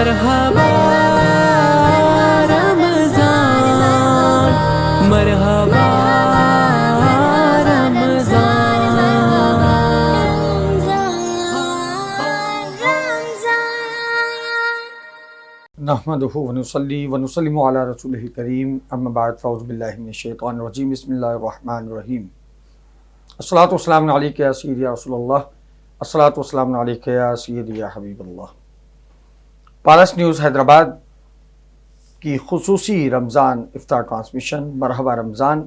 مرحبا رمضان، مرحبا نحمدہ ونصلی ونسلم علی رسولہ الکریم، اما بعد فاعوذ باللہ من الشیطان الرجیم، بسم اللہ الرحمن الرحیم۔ الصلاۃ والسلام علیک یا سیدی یا رسول اللہ، الصلاۃ والسلام علیک یا سیدی یا حبیب اللہ۔ پارس نیوز حیدرآباد کی خصوصی رمضان افطار ٹرانسمیشن مرحبا رمضان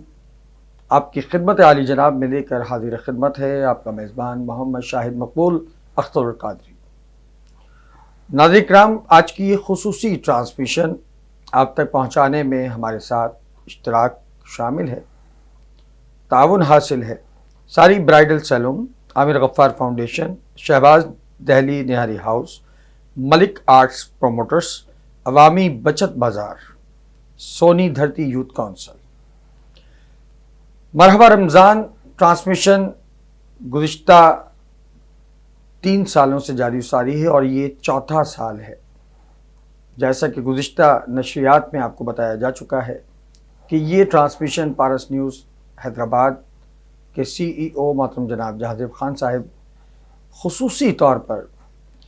آپ کی خدمت عالی جناب میں لے کر حاضر خدمت ہے آپ کا میزبان محمد شاہد مقبول اختر القادری۔ ناظرین کرام، آج کی یہ خصوصی ٹرانسمیشن آپ تک پہنچانے میں ہمارے ساتھ اشتراک شامل ہے، تعاون حاصل ہے ساری برائیڈل سیلون، عامر غفار فاؤنڈیشن، شہباز دہلی نہاری ہاؤس، ملک آرٹس پروموٹرز، عوامی بچت بازار، سونی دھرتی یوتھ کونسل۔ مرحبا رمضان ٹرانسمیشن گزشتہ 3 سالوں سے جاری ساری ہے اور یہ 4تھا سال ہے۔ جیسا کہ گزشتہ نشریات میں آپ کو بتایا جا چکا ہے کہ یہ ٹرانسمیشن پارس نیوز حیدرآباد کے CEO محترم جناب جہازیب خان صاحب خصوصی طور پر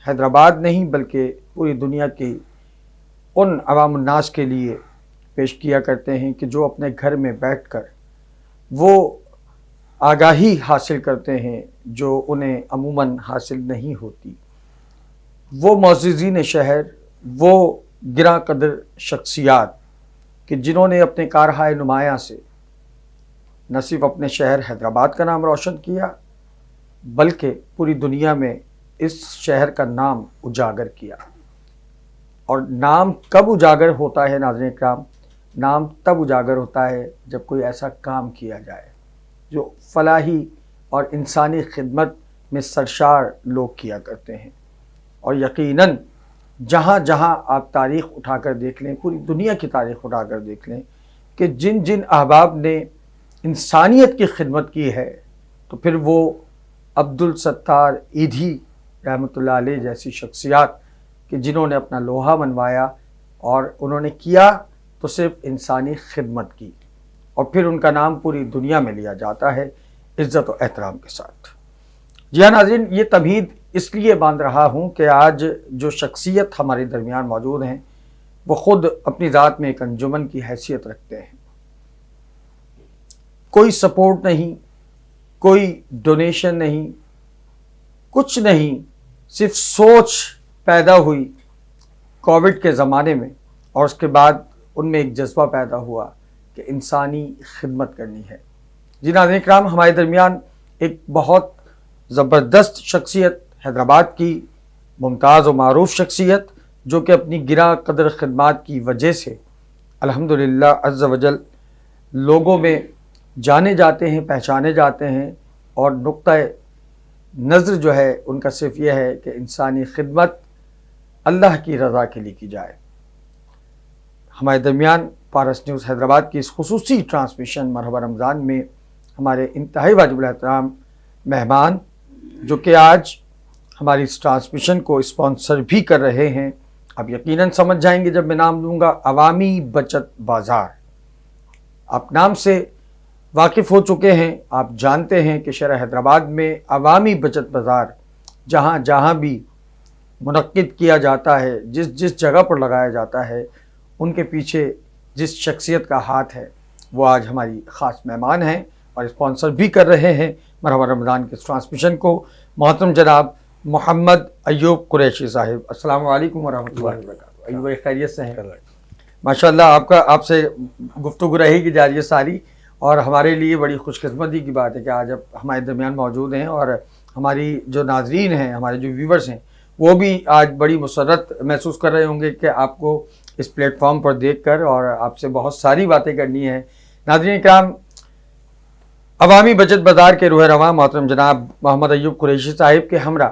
حیدرآباد نہیں بلکہ پوری دنیا کی ان عوام الناس کے لیے پیش کیا کرتے ہیں کہ جو اپنے گھر میں بیٹھ کر وہ آگاہی حاصل کرتے ہیں جو انہیں عموماً حاصل نہیں ہوتی۔ وہ معززین شہر، وہ گراں قدر شخصیات کہ جنہوں نے اپنے کارہائے نمایاں سے نہ صرف اپنے شہر حیدرآباد کا نام روشن کیا بلکہ پوری دنیا میں اس شہر کا نام اجاگر کیا۔ اور نام کب اجاگر ہوتا ہے ناظرین کرام؟ نام تب اجاگر ہوتا ہے جب کوئی ایسا کام کیا جائے جو فلاحی اور انسانی خدمت میں سرشار لوگ کیا کرتے ہیں۔ اور یقیناً جہاں جہاں آپ تاریخ اٹھا کر دیکھ لیں، پوری دنیا کی تاریخ اٹھا کر دیکھ لیں کہ جن جن احباب نے انسانیت کی خدمت کی ہے تو پھر وہ عبدالستار ایدھی رحمۃ اللہ علیہ جیسی شخصیات کہ جنہوں نے اپنا لوہا منوایا اور انہوں نے کیا تو صرف انسانی خدمت کی، اور پھر ان کا نام پوری دنیا میں لیا جاتا ہے عزت و احترام کے ساتھ۔ جی ہاں ناظرین، یہ تمہید اس لیے باندھ رہا ہوں کہ آج جو شخصیت ہمارے درمیان موجود ہیں وہ خود اپنی ذات میں ایک انجمن کی حیثیت رکھتے ہیں۔ کوئی سپورٹ نہیں، کوئی ڈونیشن نہیں، کچھ نہیں، صرف سوچ پیدا ہوئی کووڈ کے زمانے میں اور اس کے بعد ان میں ایک جذبہ پیدا ہوا کہ انسانی خدمت کرنی ہے۔ جی ناظرین کرام، ہمارے درمیان ایک بہت زبردست شخصیت، حیدرآباد کی ممتاز و معروف شخصیت جو کہ اپنی گراں قدر خدمات کی وجہ سے الحمدللہ عز وجل لوگوں میں جانے جاتے ہیں، پہچانے جاتے ہیں، اور نقطۂ نظر جو ہے ان کا صرف یہ ہے کہ انسانی خدمت اللہ کی رضا کے لیے کی جائے۔ ہمارے درمیان پارس نیوز حیدرآباد کی اس خصوصی ٹرانسمیشن مرحبا رمضان میں ہمارے انتہائی واجب الاحترام مہمان جو کہ آج ہماری اس ٹرانسمیشن کو اسپانسر بھی کر رہے ہیں، آپ یقیناً سمجھ جائیں گے جب میں نام لوں گا، عوامی بچت بازار۔ آپ نام سے واقف ہو چکے ہیں، آپ جانتے ہیں کہ شہر حیدرآباد میں عوامی بچت بازار جہاں جہاں بھی منعقد کیا جاتا ہے، جس جس جگہ پر لگایا جاتا ہے، ان کے پیچھے جس شخصیت کا ہاتھ ہے وہ آج ہماری خاص مہمان ہیں اور اسپانسر بھی کر رہے ہیں مرحبا رمضان کے اس ٹرانسمیشن کو، محترم جناب محمد ایوب قریشی صاحب۔ السلام علیکم ورحمۃ اللہ وبرکاتہ۔ ایوب بھائی خیریت سے ہیں؟ ماشاءاللہ آپ سے گفتگو رہے گی جاری ساری، اور ہمارے لیے بڑی خوش قسمتی کی بات ہے کہ آج آپ ہمارے درمیان موجود ہیں، اور ہماری جو ناظرین ہیں، ہمارے جو ویورز ہیں، وہ بھی آج بڑی مسرت محسوس کر رہے ہوں گے کہ آپ کو اس پلیٹ فارم پر دیکھ کر اور آپ سے بہت ساری باتیں کرنی ہیں۔ ناظرین کرام، عوامی بچت بازار کے روح رواں محترم جناب محمد ایوب قریشی صاحب کے ہمراہ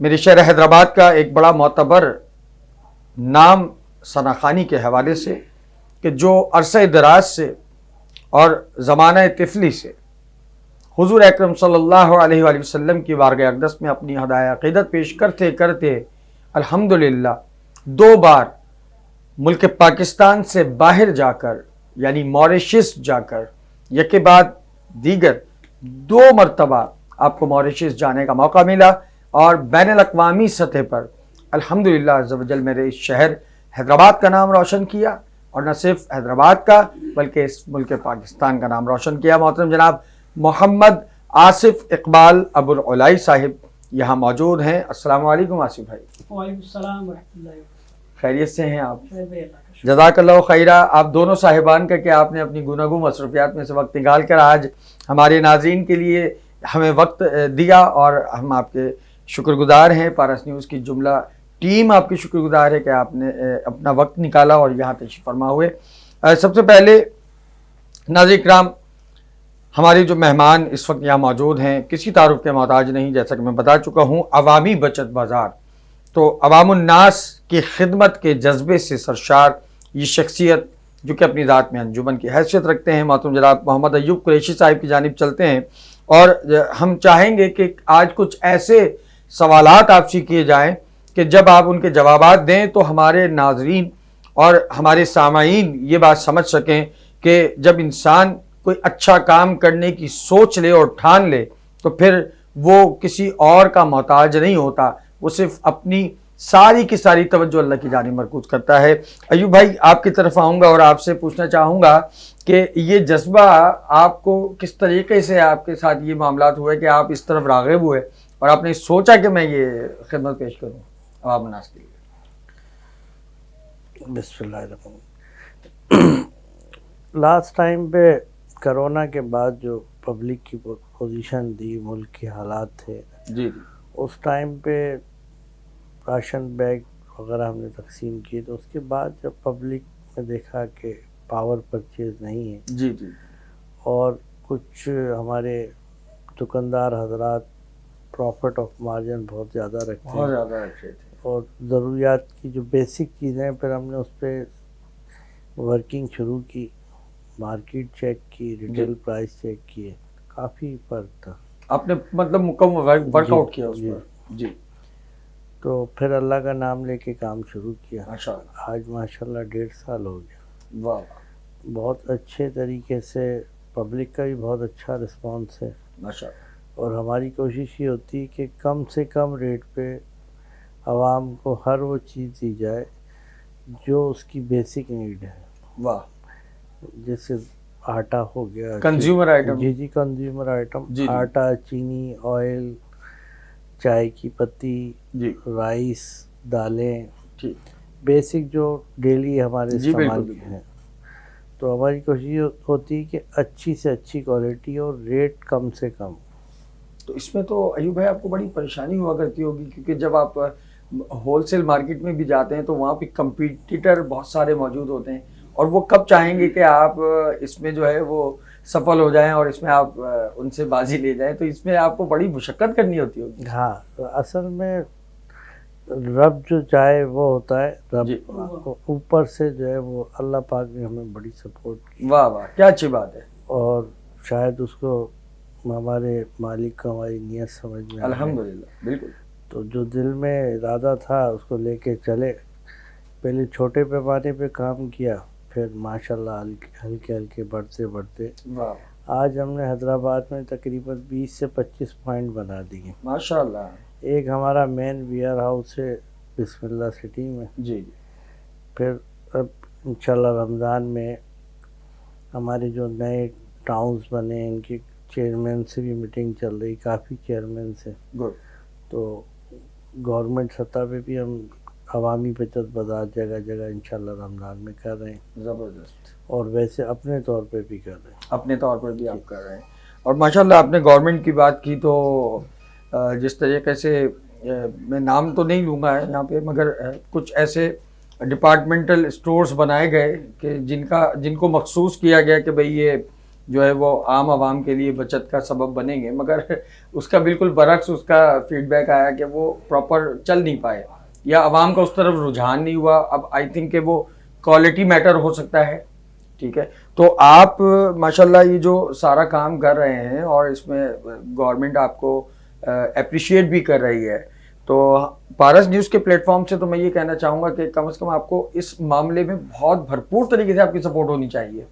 میرے شہر حیدرآباد کا ایک بڑا معتبر نام ثناخوانی کے حوالے سے کہ جو عرصہ دراز سے اور زمانہ طفلی سے حضور اکرم صلی اللہ علیہ وآلہ وسلم کی بارگاہ اقدس میں اپنی ہدایہ عقیدت پیش کرتے کرتے الحمدللہ 2 بار ملک پاکستان سے باہر جا کر یعنی موریشس جا کر یکے بعد دیگر 2 مرتبہ آپ کو موریشس جانے کا موقع ملا اور بین الاقوامی سطح پر الحمدللہ عز و جل میرے اس شہر حیدرآباد کا نام روشن کیا، اور نہ صرف حیدرآباد کا بلکہ اس ملک پاکستان کا نام روشن کیا۔ محترم جناب محمد آصف اقبال ابو العلائی صاحب یہاں موجود ہیں۔ السلام علیکم آصف بھائی۔ وعلیکم السلام ورحمۃ اللہ وبرکاتہ۔ خیریت سے ہیں آپ؟ خیر بھائی، اللہ کا شکر۔ جزاک اللہ خیرہ آپ دونوں صاحبان کا کہ آپ نے اپنی گوناگوں مصروفیات میں سے وقت نکال کر آج ہمارے ناظرین کے لیے ہمیں وقت دیا، اور ہم آپ کے شکر گزار ہیں، پارس نیوز کی جملہ ٹیم آپ کی شکر گزار ہے کہ آپ نے اپنا وقت نکالا اور یہاں تشریف فرما ہوئے۔ سب سے پہلے ناظرین کرام، ہمارے جو مہمان اس وقت یہاں موجود ہیں کسی تعارف کے محتاج نہیں، جیسا کہ میں بتا چکا ہوں، عوامی بچت بازار، تو عوام الناس کی خدمت کے جذبے سے سرشار یہ شخصیت جو کہ اپنی ذات میں انجمن کی حیثیت رکھتے ہیں، محترم جناب محمد ایوب قریشی صاحب کی جانب چلتے ہیں، اور ہم چاہیں گے کہ آج کچھ ایسے سوالات آپ سے کیے جائیں کہ جب آپ ان کے جوابات دیں تو ہمارے ناظرین اور ہمارے سامعین یہ بات سمجھ سکیں کہ جب انسان کوئی اچھا کام کرنے کی سوچ لے اور ٹھان لے تو پھر وہ کسی اور کا محتاج نہیں ہوتا، وہ صرف اپنی ساری کی ساری توجہ اللہ کی جانب مرکوز کرتا ہے۔ ایوب بھائی آپ کی طرف آؤں گا اور آپ سے پوچھنا چاہوں گا کہ یہ جذبہ آپ کو کس طریقے سے آپ کے ساتھ یہ معاملات ہوئے کہ آپ اس طرف راغب ہوئے اور آپ نے سوچا کہ میں یہ خدمت پیش کروں عوام الناس کے لیے؟ بسم اللہ الرحمن الرحیم۔ لاسٹ ٹائم پہ کرونا کے بعد جو پبلک کی پوزیشن دی، ملک کے حالات تھے، جی اس ٹائم پہ راشن بیگ وغیرہ ہم نے تقسیم کیے، تو اس کے بعد جب پبلک نے دیکھا کہ پاور پرچیز نہیں ہے جی جی اور کچھ ہمارے دکاندار حضرات پروفٹ آف مارجن بہت زیادہ رکھتے بہت ہیں، زیادہ اچھے تھے۔ اور ضروریات کی جو بیسک چیزیں پھر ہم نے اس پہ ورکنگ شروع کی، مارکیٹ چیک کی، ریٹیل پرائس چیک کیے، کافی فرق تھا۔ آپ نے مطلب مکمل ورک آؤٹ کیا اس جی۔ پر؟ جی تو پھر اللہ کا نام لے کے کام شروع کیا۔ ماشاء اللہ، آج ماشاءاللہ 1.5 سال ہو گیا۔ واہ بہت اچھے طریقے سے پبلک کا بھی بہت اچھا رسپانس ہے، ماشاء اللہ، اور ہماری کوشش یہ ہوتی ہے کہ کم سے کم ریٹ پہ عوام کو ہر وہ چیز دی جائے جو اس کی بیسک نیڈ ہے، واہ، جیسے آٹا ہو گیا، کنزیومر آئٹم، جی جی کنزیومر آئٹم، جی جی۔ آٹا، چینی، آئل، چائے کی پتی، جی رائس، دالیں، ٹھیک، بیسک جو ڈیلی ہمارے جی، استعمال بالکل، کے ہیں۔ تو ہماری کوشش ہوتی ہے کہ اچھی سے اچھی کوالٹی اور ریٹ کم سے کم۔ تو اس میں تو ایوب بھائی آپ کو بڑی پریشانی ہوا کرتی ہوگی، کیونکہ جب آپ ہول سیل مارکیٹ میں بھی جاتے ہیں تو وہاں پہ کمپیٹیٹر بہت سارے موجود ہوتے ہیں، اور وہ کب چاہیں گے کہ آپ اس میں جو ہے وہ سفل ہو جائیں اور اس میں آپ ان سے بازی لے جائیں، تو اس میں آپ کو بڑی مشقت کرنی ہوتی ہوگی۔ ہاں، تو اصل میں رب جو چاہے وہ ہوتا ہے، رب جی۔ اوپر سے جو ہے وہ اللہ پاک نے ہمیں بڑی سپورٹ کی، واہ واہ، کیا اچھی بات ہے، اور شاید اس کو ہمارے مالک کو ہماری نیت سمجھ میں آ گئی۔ الحمدللہ، بالکل، تو جو دل میں ارادہ تھا اس کو لے کے چلے، پہلے چھوٹے پیمانے پہ کام کیا، پھر ماشاءاللہ ہلکے ہلکے بڑھتے بڑھتے واہ، آج ہم نے حیدرآباد میں تقریباً 20 سے 25 پوائنٹ بنا دیے۔ ماشاءاللہ، ایک ہمارا مین ویئر ہاؤس ہے بسم اللہ سٹی میں، جی جی، پھر اب انشاءاللہ رمضان میں ہمارے جو نئے ٹاؤنز بنے ان کی چیئرمین سے بھی میٹنگ چل رہی، کافی چیئرمین سے، گڈ، تو گورنمنٹ سطح پہ بھی ہم عوامی بچت بازار جگہ جگہ انشاءاللہ رمضان میں کر رہے ہیں، زبردست، اور ویسے اپنے طور پہ بھی کر رہے ہیں۔ اپنے طور پر بھی آپ کر رہے ہیں، اور ماشاءاللہ آپ نے گورنمنٹ کی بات کی تو جس طریقے سے میں نام تو نہیں لوں گا یہاں پہ، مگر کچھ ایسے ڈپارٹمنٹل اسٹورز بنائے گئے کہ جن کو مخصوص کیا گیا کہ بھئی یہ جو ہے وہ عام عوام کے لیے بچت کا سبب بنیں گے، مگر اس کا بالکل برعکس اس کا فیڈ بیک آیا کہ وہ پراپر چل نہیں پائے یا عوام کا اس طرف رجحان نہیں ہوا۔ اب آئی تھنک کہ وہ کوالٹی میٹر ہو سکتا ہے، ٹھیک ہے، تو آپ ماشاءاللہ یہ جو سارا کام کر رہے ہیں اور اس میں گورنمنٹ آپ کو اپریشیٹ بھی کر رہی ہے، تو پارس نیوز کے پلیٹ فارم سے تو میں یہ کہنا چاہوں گا کہ کم از کم آپ کو اس معاملے میں بہت بھرپور طریقے سے آپ کی سپورٹ ہونی چاہیے.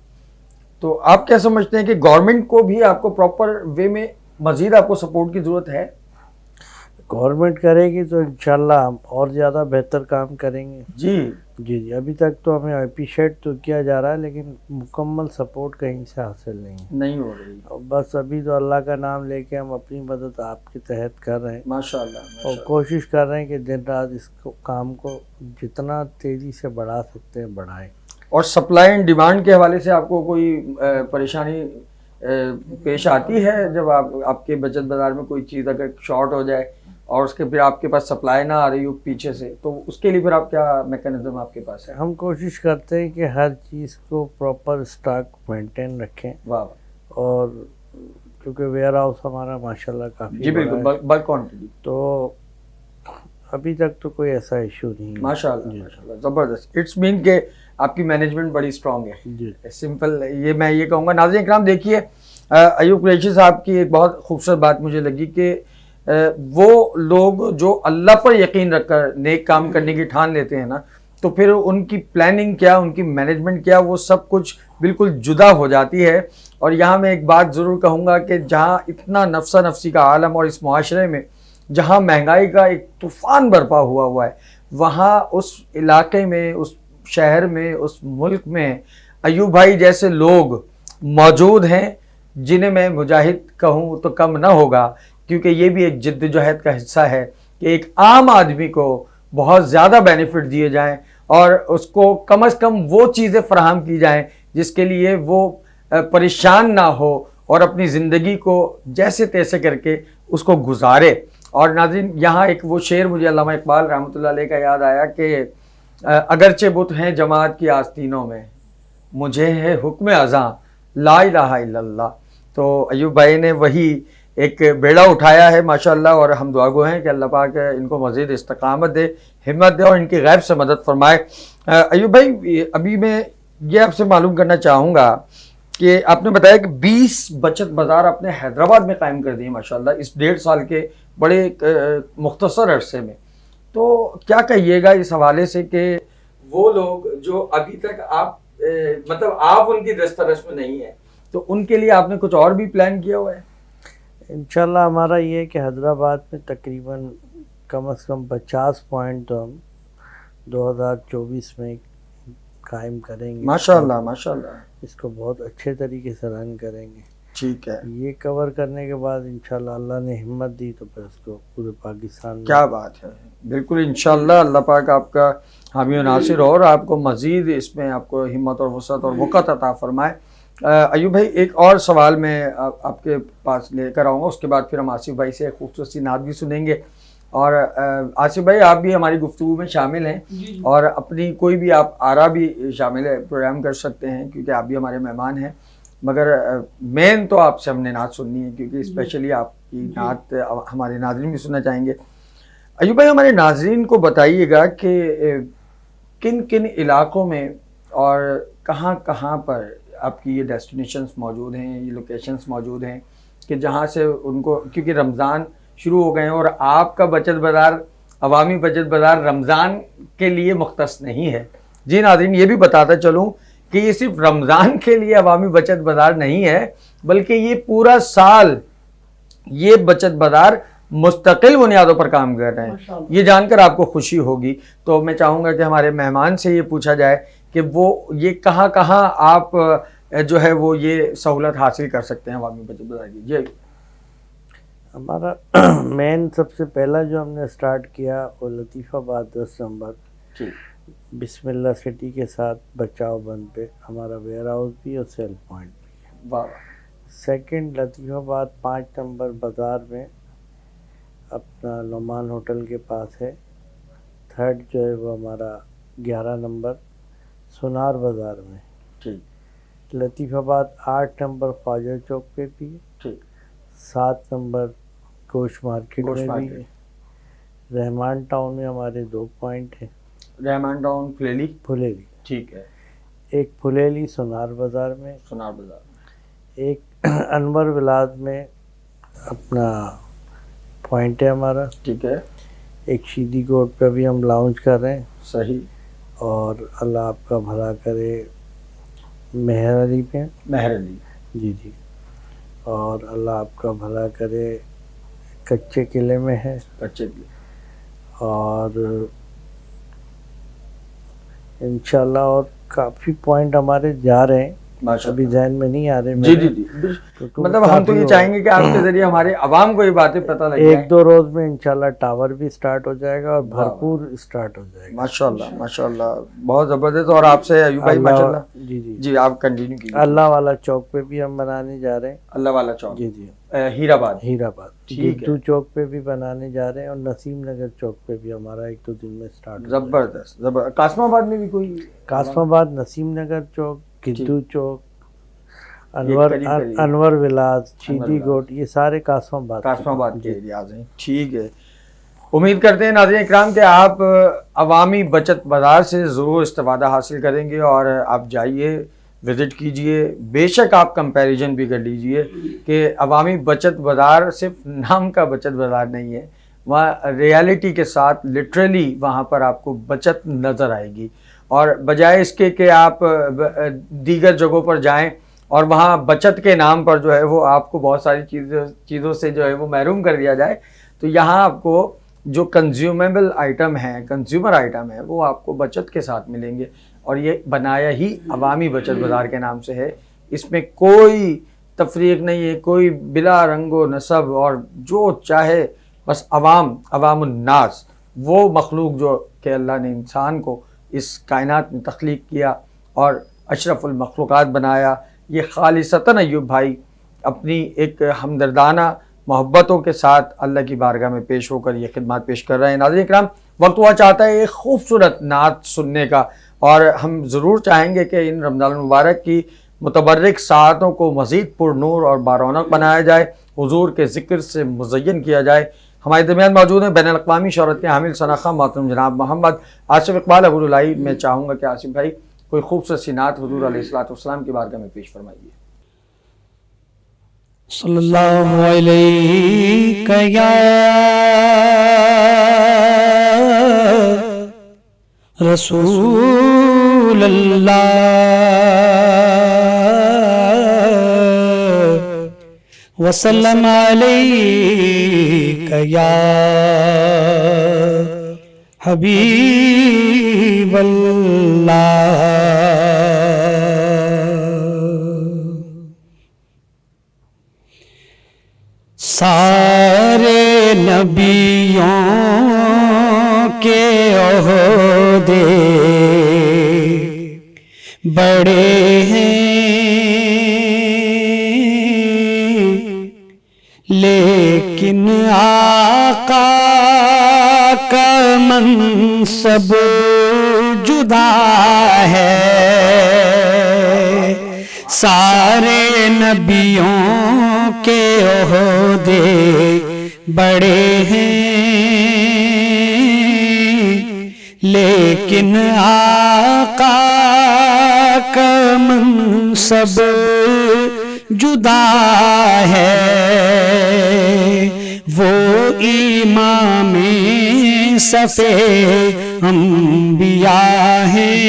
تو آپ کیا سمجھتے ہیں کہ گورنمنٹ کو بھی آپ کو پراپر وے میں مزید آپ کو سپورٹ کی ضرورت ہے؟ گورنمنٹ کرے گی تو انشاءاللہ ہم اور زیادہ بہتر کام کریں گے. جی جی ابھی تک تو ہمیں اپریشیٹ تو کیا جا رہا ہے لیکن مکمل سپورٹ کہیں سے حاصل نہیں ہو رہی. اور بس ابھی تو اللہ کا نام لے کے ہم اپنی مدد آپ کے تحت کر رہے ہیں ماشاء اللہ اور کوشش کر رہے ہیں کہ دن رات اس کام کو جتنا تیزی سے بڑھا سکتے ہیں بڑھائیں. اور سپلائی اینڈ ڈیمانڈ کے حوالے سے آپ کو کوئی پریشانی پیش آتی ہے جب آپ کے بچت بازار میں کوئی چیز اگر شارٹ ہو جائے اور اس کے پھر آپ کے پاس سپلائی نہ آ رہی ہو پیچھے سے, تو اس کے لیے پھر آپ کیا میکینزم آپ کے پاس ہے؟ ہم کوشش کرتے ہیں کہ ہر چیز کو پراپر اسٹاک مینٹین رکھیں. واہ. اور کیونکہ ویئر ہاؤس ہمارا ماشاءاللہ کافی جی بالکل بلک کوانٹٹی, تو ابھی تک تو کوئی ایسا ایشو نہیں. ماشاءاللہ زبردست. اٹس مین کہ آپ کی مینجمنٹ بڑی اسٹرانگ ہے. جی سمپل یہ میں یہ کہوں گا. ناظرین کرام دیکھیے ایوب قریشی صاحب کی ایک بہت خوبصورت بات مجھے لگی کہ وہ لوگ جو اللہ پر یقین رکھ کر نیک کام کرنے کی ٹھان لیتے ہیں نا, تو پھر ان کی پلاننگ کیا, ان کی مینجمنٹ کیا, وہ سب کچھ بالکل جدا ہو جاتی ہے. اور یہاں میں ایک بات ضرور کہوں گا کہ جہاں اتنا نفسہ نفسی کا عالم اور اس معاشرے میں جہاں مہنگائی کا ایک طوفان برپا ہوا ہے, وہاں اس علاقے میں, اس شہر میں, اس ملک میں ایوب بھائی جیسے لوگ موجود ہیں جنہیں میں مجاہد کہوں تو کم نہ ہوگا, کیونکہ یہ بھی ایک جدوجہد کا حصہ ہے کہ ایک عام آدمی کو بہت زیادہ بینیفٹ دیے جائیں اور اس کو کم از کم وہ چیزیں فراہم کی جائیں جس کے لیے وہ پریشان نہ ہو اور اپنی زندگی کو جیسے تیسے کر کے اس کو گزارے. اور ناظرین یہاں ایک وہ شعر مجھے علامہ اقبال رحمۃ اللہ علیہ کا یاد آیا کہ اگرچہ بت ہیں جماعت کی آستینوں میں, مجھے ہے حکم ازاں لا الہ الا اللہ. تو ایوب بھائی نے وہی ایک بیڑا اٹھایا ہے ماشاءاللہ, اور ہم دعا گو ہیں کہ اللہ پاک ان کو مزید استقامت دے, ہمت دے اور ان کی غیب سے مدد فرمائے. ایوب بھائی ابھی میں یہ آپ سے معلوم کرنا چاہوں گا کہ آپ نے بتایا کہ 20 بچت بازار آپ نے حیدرآباد میں قائم کر دیے ماشاءاللہ اس 1.5 سال کے بڑے مختصر عرصے میں. تو کیا کہیے گا اس حوالے سے کہ وہ لوگ جو ابھی تک آپ مطلب آپ ان کی دسترس میں نہیں ہیں, تو ان کے لیے آپ نے کچھ اور بھی پلان کیا ہوا ہے؟ انشاءاللہ ہمارا یہ ہے کہ حیدرآباد میں تقریباً کم از کم 50 پوائنٹ تو ہم 2024 میں قائم کریں گے. ماشاءاللہ ماشاءاللہ. اس کو بہت اچھے طریقے سے رن کریں گے. ٹھیک ہے. یہ کور کرنے کے بعد انشاءاللہ اللہ نے ہمت دی تو پھر اس کو پورے پاکستان میں. کیا بات ہے. بالکل انشاءاللہ اللہ پاک آپ کا حامی و ناصر ہو اور آپ کو مزید اس میں آپ کو ہمت اور وسعت اور وقت عطا فرمائے. ایوب بھائی ایک اور سوال میں آپ کے پاس لے کر آؤں گا, اس کے بعد پھر ہم آصف بھائی سے خوبصورت سی نعت بھی سنیں گے. اور آصف بھائی آپ بھی ہماری گفتگو میں شامل ہیں اور اپنی کوئی بھی آپ آرا بھی شامل ہے پروگرام کر سکتے ہیں کیونکہ آپ بھی ہمارے مہمان ہیں, مگر مین تو آپ سے ہم نے نعت سننی ہے کیونکہ اسپیشلی آپ کی نعت ہمارے ناظرین بھی سننا چاہیں گے. ایوب بھائی ہمارے ناظرین کو بتائیے گا کہ کن کن علاقوں میں اور کہاں کہاں پر آپ کی یہ ڈیسٹینیشنز موجود ہیں, یہ لوکیشنز موجود ہیں کہ جہاں سے ان کو, کیونکہ رمضان شروع ہو گئے ہیں اور آپ کا بچت بازار عوامی بچت بازار رمضان کے لیے مختص نہیں ہے. جی ناظرین یہ بھی بتاتا چلوں کہ یہ صرف رمضان کے لیے عوامی بچت بازار نہیں ہے بلکہ یہ پورا سال یہ بچت بازار مستقل بنیادوں پر کام کر رہے ہیں. یہ جان کر آپ کو خوشی ہوگی. تو میں چاہوں گا کہ ہمارے مہمان سے یہ پوچھا جائے کہ وہ یہ کہاں کہاں آپ جو ہے وہ یہ سہولت حاصل کر سکتے ہیں عوامی بچت بازار کی. جی ہمارا مین سب سے پہلا جو ہم نے سٹارٹ کیا وہ لطیف آباد 10 نمبر بسم اللہ سٹی کے ساتھ بچاؤ بند پہ ہمارا ویئر ہاؤس بھی اور سیل پوائنٹ بھی ہے. واہ. سیکنڈ لطیف آباد 5 نمبر بازار میں اپنا نعمان ہوٹل کے پاس ہے. تھرڈ جو ہے وہ ہمارا 11 نمبر سونار بازار میں. ٹھیک. لطیف آباد 8 نمبر خواجہ چوک پہ بھی ہے. ٹھیک. 7 نمبر گوشت مارکیٹ میں بھی ہے. رحمان ٹاؤن میں ہمارے 2 پوائنٹ ہیں. رحمان ٹاؤن پھلیلی. پھلیلی. ٹھیک ہے. ایک پھلیلی سونار بازار میں. سونار بازار. ایک انور ولاد میں اپنا پوائنٹ ہے ہمارا. ٹھیک ہے. ایک شیدی گوٹ پہ بھی ہم لانچ کر رہے ہیں. صحیح. اور اللہ آپ کا بھلا کرے مہر علی پہ. مہر علی. جی جی. اور اللہ آپ کا بھلا کرے کچے قلعے میں ہے. کچے قلعے. اور انشاءاللہ اور کافی پوائنٹ ہمارے جا رہے ہیں, ابھی ذہن میں نہیں آ رہے. جی جی جی. مطلب ہم تو یہ چاہیں گے کہ آپ کے ذریعے ہمارے عوام کو یہ باتیں پتہ لگ جائیں. 1-2 روز میں انشاءاللہ ٹاور بھی سٹارٹ ہو جائے گا اور بھرپور سٹارٹ ہو جائے گا. ماشاءاللہ ماشاءاللہ, بہت زبردست. اور آپ سے ایوب بھائی ماشاءاللہ. جی جی جی آپ کنٹینیو کیجیے. اللہ والا چوک پہ بھی ہم بنانے جا رہے ہیں. اللہ والا چوک. جی جی. ہیر آباد. ہیر آباد. گدو چوک پہ بھی بنانے جا رہے ہیں, اور نسیم نگر چوک پہ بھی ہمارا 1-2 دن میں سٹارٹ. زبردست زبردست. قاسم آباد میں بھی کوئی؟ قاسم آباد, نسیم نگر چوک, گدو چوک, انور ولاز, شیدی گوٹ, یہ سارے قاسم آباد کے ایریاز ہیں. ٹھیک ہے. امید کرتے ہیں ناظرین اکرام کہ آپ عوامی بچت بازار سے ضرور استفادہ حاصل کریں گے, اور آپ جائیے, وزٹ کیجئے. بے شک آپ کمپیریزن بھی کر لیجئے کہ عوامی بچت بازار صرف نام کا بچت بازار نہیں ہے, وہاں ریالٹی کے ساتھ لٹرلی وہاں پر آپ کو بچت نظر آئے گی. اور بجائے اس کے کہ آپ دیگر جگہوں پر جائیں اور وہاں بچت کے نام پر جو ہے وہ آپ کو بہت ساری چیزوں سے جو ہے وہ محروم کر دیا جائے, تو یہاں آپ کو جو کنزیومیبل آئٹم ہیں, کنزیومر آئٹم ہیں, وہ آپ کو بچت کے ساتھ ملیں گے. اور یہ بنایا ہی عوامی بچت بازار کے نام سے ہے. اس میں کوئی تفریق نہیں ہے, کوئی بلا رنگ و نسب, اور جو چاہے بس عوام الناس, وہ مخلوق جو کہ اللہ نے انسان کو اس کائنات میں تخلیق کیا اور اشرف المخلوقات بنایا. یہ خالصتاً ایوب بھائی اپنی ایک ہمدردانہ محبتوں کے ساتھ اللہ کی بارگاہ میں پیش ہو کر یہ خدمات پیش کر رہے ہیں. ناظرین اکرام, وقت ہوا چاہتا ہے ایک خوبصورت نعت سننے کا, اور ہم ضرور چاہیں گے کہ ان رمضان المبارک کی متبرک ساعتوں کو مزید پر نور اور بارونق بنایا جائے, حضور کے ذکر سے مزین کیا جائے. ہمارے درمیان موجود ہیں بین الاقوامی شہرت کے حامل ثناخواہ محترم جناب محمد آصف اقبال ابو العلائی. میں چاہوں گا کہ آصف بھائی کوئی خوبصورت سی نعت حضور علیہ الصلوۃ والسلام کی بارگاہ میں پیش فرمائیے. صلی اللہ علیہ یا رسول اللہ وسلم علیہ یا حبیب اللہ. سارے نبیوں کے عہدے بڑے ہیں, لیکن آقا کا منصب جدا ہے. سارے نبیوں کے عہدے بڑے ہیں, لیکن آقا کا منصب جدا ہے. وہ امام صفِ انبیاء ہیں,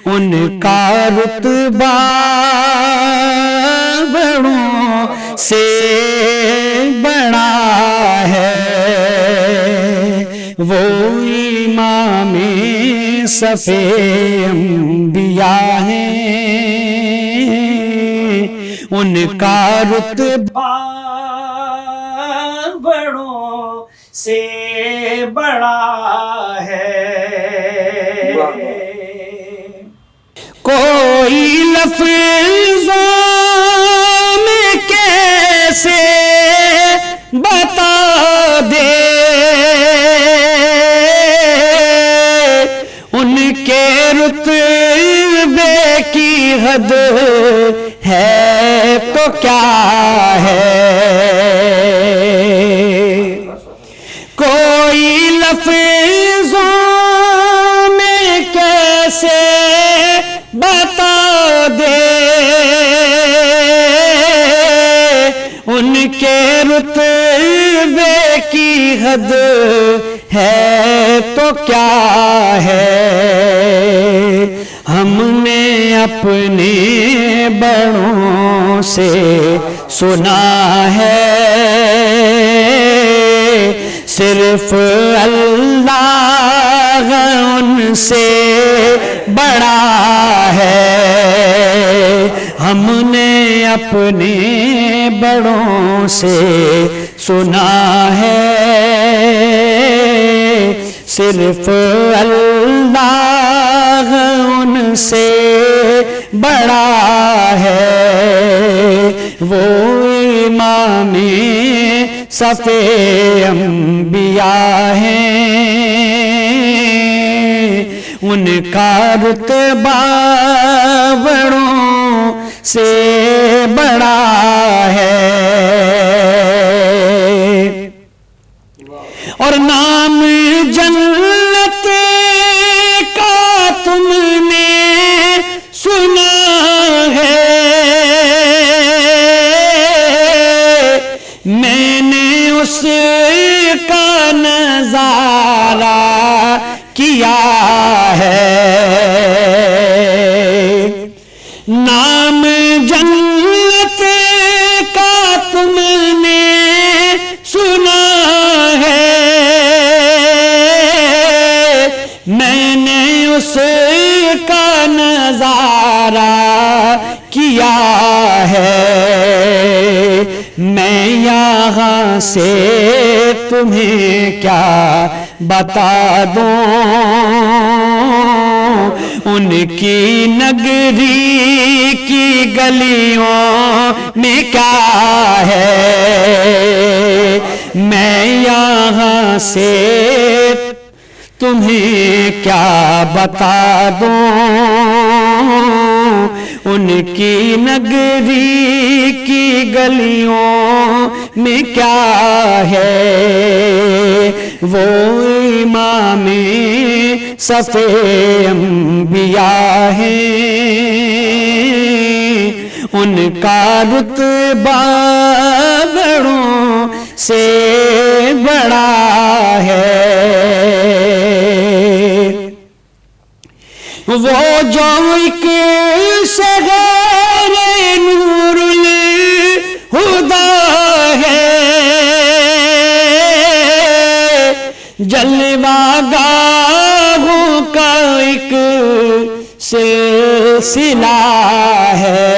ان کا رتبہ بڑوں سے بڑا ہے. وہ امام صفِ انبیاء ہیں, ان کا رتبہ بڑوں سے بڑا ہے. کوئی لفظوں میں کیسے بتا دے ان کے رتبے کی حد ہے تو کیا ہے. کوئی لفظوں میں کیسے بتا دے ان کے رتبے کی حد ہے تو کیا ہے، ہم نے اپنے بڑوں سے سنا ہے، صرف اللہ ان سے بڑا ہے، ہم نے اپنے بڑوں سے سنا ہے، صرف اللہ ان سے بڑا ہے، وہ امام صف انبیاء ہیں، ان کا رتبہ بڑوں سے بڑا ہے، اور نام جنت کا تم نے سنا ہے، میں نے اس کا نظارہ کیا ہے، نام جنت کا تم نے سنا ہے، میں نے اس کا نظارہ کیا ہے، میں یہاں سے تمہیں کیا بتا دوں، ان کی نگری کی گلیوں میں کیا ہے، میں یہاں سے تمہیں کیا بتا دوں، ان کی نگری کی گلیوں میں کیا ہے، وہ امام صف انبیاء ہیں، ان کا رتبہ بڑوں سے بڑا ہے، وہ جو ایک شہر نور الہدیٰ ہے، جلوہ گاہوں کا ایک سلسلہ ہے،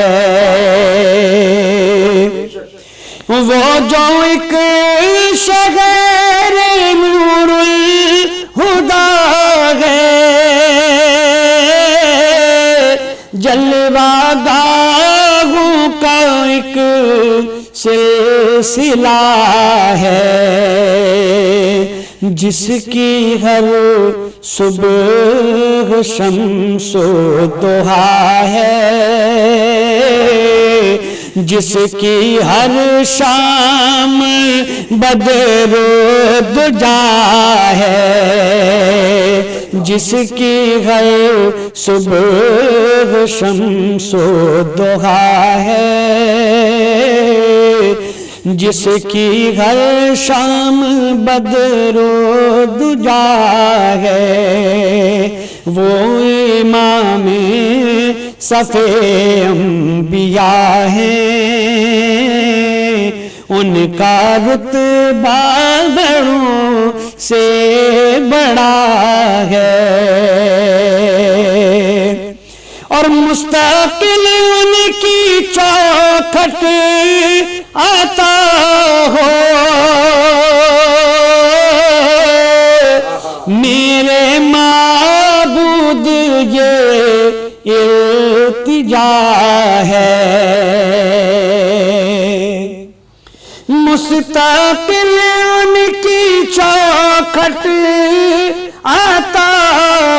وہ جو ایک شہر نور الہدیٰ ہے، جلوہ گاہوں کا ایک سلسلہ ہے، جس کی ہر صبح شمس و ضحیٰ ہے، جس کی ہر شام بدر و دجا ہے، جس کی ہر صبح شمس و ضحیٰ ہے، جس کی ہر شام بدر و دجا ہے، وہ امام صف انبیاء ہیں، ان کا رتبہ بڑوں سے بڑا ہے، اور مستقل ان کی چوکھٹ آتا ہو، میرے معبود یہ التجا ہے، مستقل ان کی چوکھٹ آتا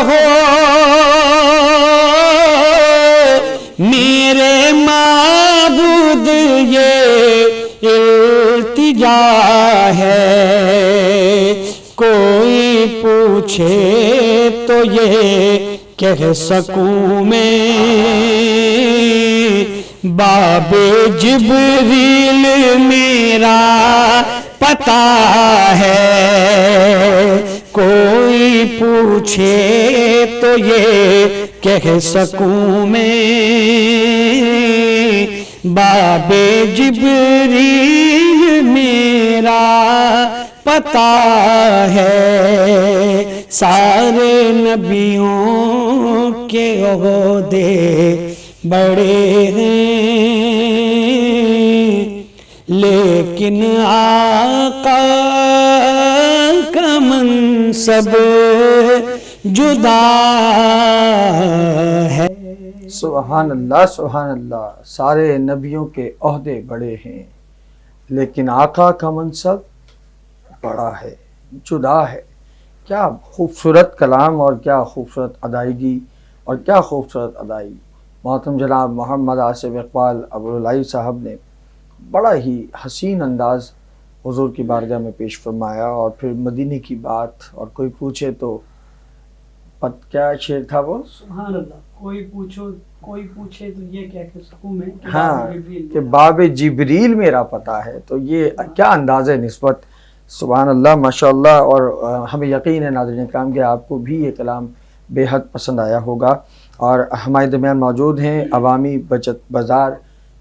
ہو، میرے معبود یہ التجا ہے، کوئی پوچھے تو یہ کہہ سکوں میں، باب جبریل میرا پتا ہے، کوئی پوچھے تو یہ کہہ سکوں میں، باب جبریل میرا پتا ہے، سارے نبیوں کے عہدے بڑے ہیں، لیکن آقا کا منصب جدا ہے۔ سبحان اللہ سبحان اللہ، سارے نبیوں کے عہدے بڑے ہیں لیکن آقا کا منصب بڑا ہے، جدا ہے۔ کیا خوبصورت کلام اور کیا خوبصورت ادائیگی اور کیا خوبصورت ادائیگی۔ محترم جناب محمد آصف اقبال ابوالعلائی صاحب نے بڑا ہی حسین انداز حضور کی بارگاہ میں پیش فرمایا، اور پھر مدینے کی بات، اور کوئی پوچھے تو کیا شعر تھا وہ؟ سبحان اللہ، کوئی پوچھے تو یہ کہہ کے سکوں میں کہ ہاں باب جبریل کہ باب جبریل میرا پتا ہے۔ تو یہ کیا انداز نسبت، سبحان اللہ ماشاء اللہ۔ اور ہمیں یقین ہے ناظرین کرام کہ آپ کو بھی یہ کلام بے حد پسند آیا ہوگا۔ اور ہمارے درمیان موجود ہیں عوامی بچت بازار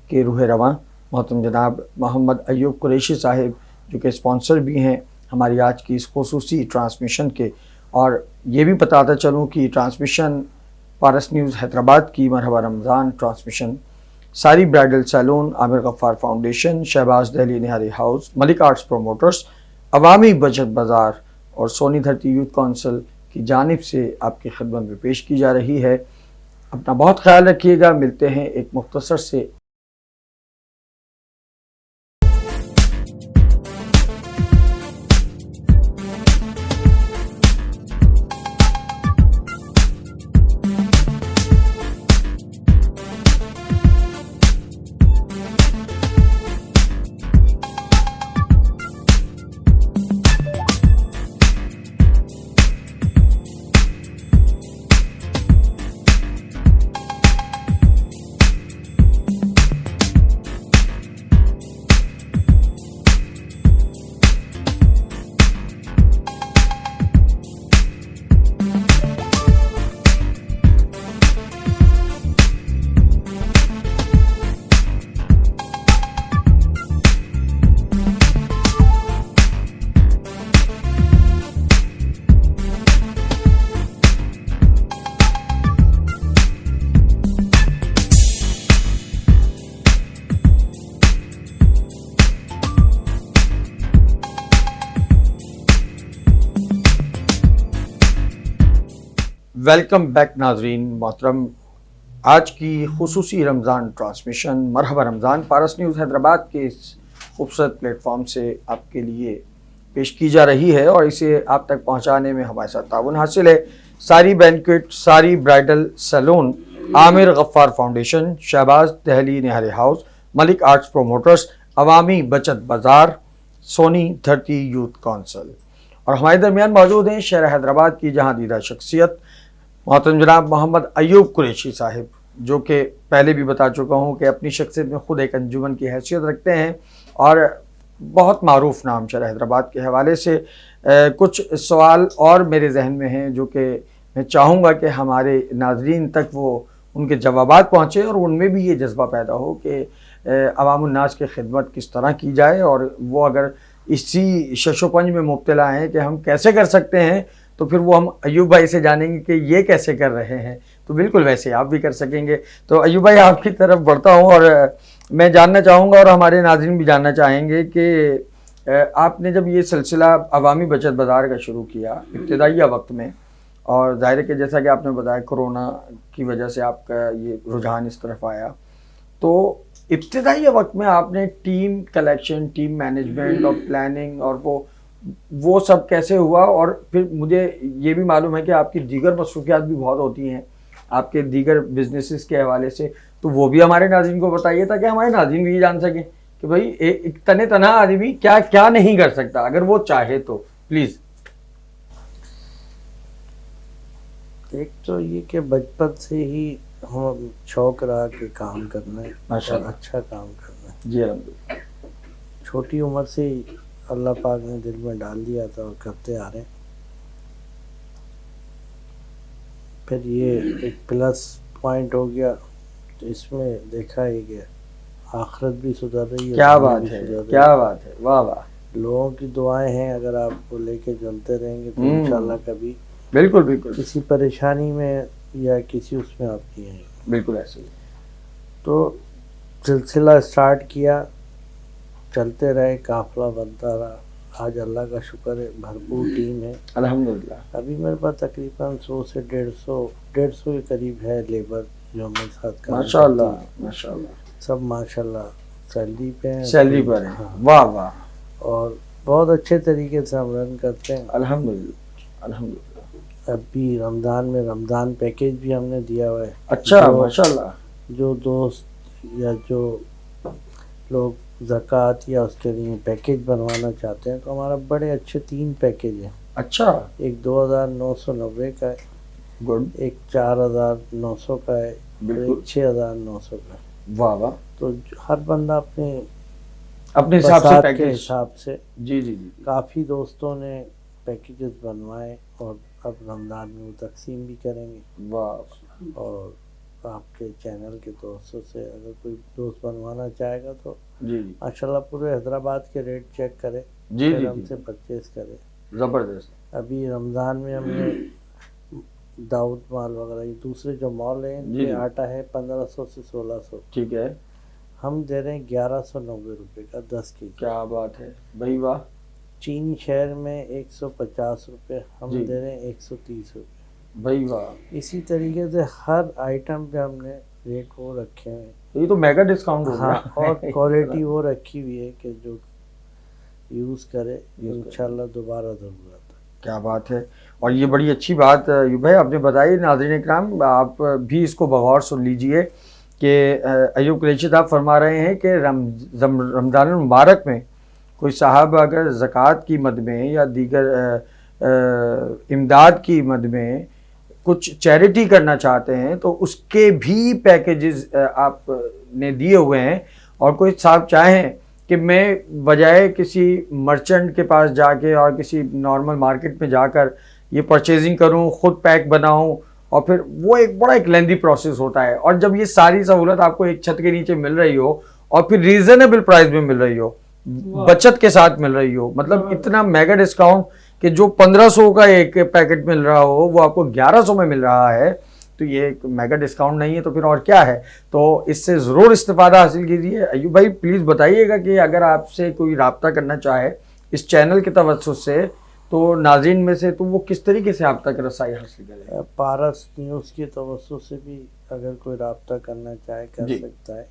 کے روح رواں محترم جناب محمد ایوب قریشی صاحب، جو کہ اسپانسر بھی ہیں ہماری آج کی اس خصوصی ٹرانسمیشن کے۔ اور یہ بھی بتاتا چلوں کہ ٹرانسمیشن پارس نیوز حیدرآباد کی مرحبا رمضان ٹرانسمیشن ساری برائڈل سیلون، عامر غفار فاؤنڈیشن، شہباز دہلی نہاری ہاؤس، ملک آرٹس پروموٹرز، عوامی بچت بازار اور سونی دھرتی یوتھ کونسل کی جانب سے آپ کی خدمت میں پیش کی جا رہی ہے۔ اپنا بہت خیال رکھیے گا، ملتے ہیں ایک مختصر سے ویلکم بیک ناظرین محترم۔ آج کی خصوصی رمضان ٹرانسمیشن مرحبا رمضان پارس نیوز حیدرآباد کے اس خوبصورت پلیٹ فارم سے آپ کے لیے پیش کی جا رہی ہے، اور اسے آپ تک پہنچانے میں ہمارے ساتھ تعاون حاصل ہے ساری بینکویٹ، ساری برائڈل سیلون، عامر غفار فاؤنڈیشن، شہباز دہلی نہاری ہاؤس، ملک آرٹس پروموٹرز، عوامی بچت بازار، سونی دھرتی یوتھ کونسل۔ اور ہمارے درمیان موجود ہیں شہر حیدرآباد کی جہاں دیدہ شخصیت محترم جناب محمد ایوب قریشی صاحب، جو کہ پہلے بھی بتا چکا ہوں کہ اپنی شخصیت میں خود ایک انجمن کی حیثیت رکھتے ہیں، اور بہت معروف نام شہر حیدرآباد کے حوالے سے کچھ سوال اور میرے ذہن میں ہیں جو کہ میں چاہوں گا کہ ہمارے ناظرین تک وہ ان کے جوابات پہنچے، اور ان میں بھی یہ جذبہ پیدا ہو کہ عوام الناس کی خدمت کس طرح کی جائے، اور وہ اگر اسی شش و پنج میں مبتلا ہیں کہ ہم کیسے کر سکتے ہیں، تو پھر وہ ہم ایوب بھائی سے جانیں گے کہ یہ کیسے کر رہے ہیں، تو بالکل ویسے آپ بھی کر سکیں گے۔ تو ایوب بھائی آپ کی طرف بڑھتا ہوں، اور میں جاننا چاہوں گا اور ہمارے ناظرین بھی جاننا چاہیں گے کہ آپ نے جب یہ سلسلہ عوامی بچت بازار کا شروع کیا ابتدائیہ وقت میں، اور ظاہر ہے کہ جیسا کہ آپ نے بتایا کرونا کی وجہ سے آپ کا یہ رجحان اس طرف آیا، تو ابتدائی وقت میں آپ نے ٹیم کلیکشن، ٹیم مینجمنٹ اور پلاننگ اور وہ سب کیسے ہوا؟ اور پھر مجھے یہ بھی معلوم ہے کہ آپ کی دیگر مصروفیات بھی بہت ہوتی ہیں آپ کے دیگر بزنسز کے حوالے سے، تو وہ بھی ہمارے ناظرین کو بتائیے تاکہ ہمارے ناظرین بھی یہ جان سکیں کہ بھائی ایک تنہا آدمی کیا کیا نہیں کر سکتا اگر وہ چاہے تو۔ پلیز۔ ایک تو یہ کہ بچپن سے ہی ہم شوق رہا کہ کام کرنا ہے، ماشاء اللہ، اچھا کام کرنا ہے۔ جی الحمدللہ۔ چھوٹی عمر سے ہی اللہ پاک نے دل میں ڈال دیا تھا اور کرتے آ رہے ہیں. پھر یہ ایک پلس پوائنٹ ہو گیا تو اس میں دیکھا ہی گیا آخرت بھی سدھر رہی ہے. کیا دنیا بات بھی ہے، سدھر رہی کیا بات ہے، واہ واہ. لوگوں کی دعائیں ہیں، اگر آپ کو لے کے چلتے رہیں گے تو انشاءاللہ کبھی بالکل بالکل کسی پریشانی میں یا کسی اس میں آپ نہیں آئیں گے. بالکل ایسے ہی. تو سلسلہ اسٹارٹ کیا، چلتے رہے، قافلہ بنتا رہا. آج اللہ کا شکر ہے بھرپور ٹیم ہے. الحمدللہ. ابھی میرے پاس تقریباً 100 سے 150 کے قریب ہے لیبر جو ہمارے ساتھ کام ماشاء اللہ کرتی ہے. ماشاء اللہ. سب ماشاءاللہ سیلری پہ ہیں. سیلری پر ہے. ہاں. واہ واہ. اور بہت اچھے طریقے سے ہم رن کرتے ہیں. الحمدللہ الحمدللہ. ابھی رمضان میں رمضان پیکیج بھی ہم نے دیا ہوا ہے. اچھا جو- ماشاء اللہ. جو دوست یا جو لوگ زکوٰۃ یا اس کے لیے پیکیج بنوانا چاہتے ہیں تو ہمارا بڑے اچھے 3 پیکیج ہیں. اچھا. ایک 2990 کا ہے، گڈ. ایک 4900 کا ہے، اور بالکل. ایک 6900 کا ہے. واہ واہ. تو ہر بندہ اپنے اپنے حساب سے بساط کے پیکج. حساب سے. جی جی جی. کافی دوستوں نے پیکیجز بنوائے اور اب رمضان میں وہ تقسیم بھی کریں گے. واہ. اور آپ کے چینل کے دوستوں سے اگر کوئی دوست بنوانا چاہے گا تو جی جی ماشاءاللہ پورے حیدرآباد کے ریٹ چیک کرے، جی پھر جی ہم جی. سے پرچیز کرے. زبردست. ابھی رمضان میں ہم نے داؤد مال وغیرہ یہ دوسرے جو مال ہیں ان جی پہ جی. آٹا ہے 1500 سے 1600. ٹھیک ہے. ہم دے رہے ہیں 1190 روپے کا 10 کے جی. کیا بات ہے بھائی واہ. چینی شہر میں 150 روپے، ہم جی. دے رہے ہیں 130 روپے. بھائی واہ. اسی طریقے سے ہر آئٹم پہ ہم نے ریٹ وہ رکھے ہیں. یہ تو میگا ڈسکاؤنٹ ہو ہاں، گیا. اور کوالٹی وہ رکھی ہوئی ہے کہ جو یوز کرے کرے. انشاءاللہ دوبارہ ضرور آتا ہے. کیا بات ہے. اور یہ بڑی اچھی بات ایوب بھائی آپ نے بتائی. ناظرین اکرام آپ بھی اس کو بغور سن لیجئے کہ ایوب قریشی صاحب فرما رہے ہیں کہ رمضان المبارک میں کوئی صاحب اگر زکوٰۃ کی مد میں یا دیگر امداد کی مد میں کچھ چیریٹی کرنا چاہتے ہیں تو اس کے بھی پیکیجز آپ نے دیے ہوئے ہیں. اور کوئی صاحب چاہیں کہ میں بجائے کسی مرچنٹ کے پاس جا کے اور کسی نارمل مارکیٹ میں جا کر یہ پرچیزنگ کروں، خود پیک بناؤں، اور پھر وہ ایک لیندی پروسیس ہوتا ہے. اور جب یہ ساری سہولت آپ کو ایک چھت کے نیچے مل رہی ہو اور پھر ریزنیبل پرائز میں مل رہی ہو، بچت کے ساتھ مل رہی ہو، مطلب اتنا میگا ڈسکاؤنٹ کہ جو 1500 کا ایک پیکٹ مل رہا ہو وہ آپ کو 1100 میں مل رہا ہے، تو یہ ایک میگا ڈسکاؤنٹ نہیں ہے تو پھر اور کیا ہے. تو اس سے ضرور استفادہ حاصل کیجیے. ایوب بھائی پلیز بتائیے گا کہ اگر آپ سے کوئی رابطہ کرنا چاہے اس چینل کے توسط سے تو ناظرین میں سے تو وہ کس طریقے سے آپ تک رسائی حاصل کرے؟ پارس نیوز کے توسط سے بھی اگر کوئی رابطہ کرنا چاہے کر جی. سکتا ہے.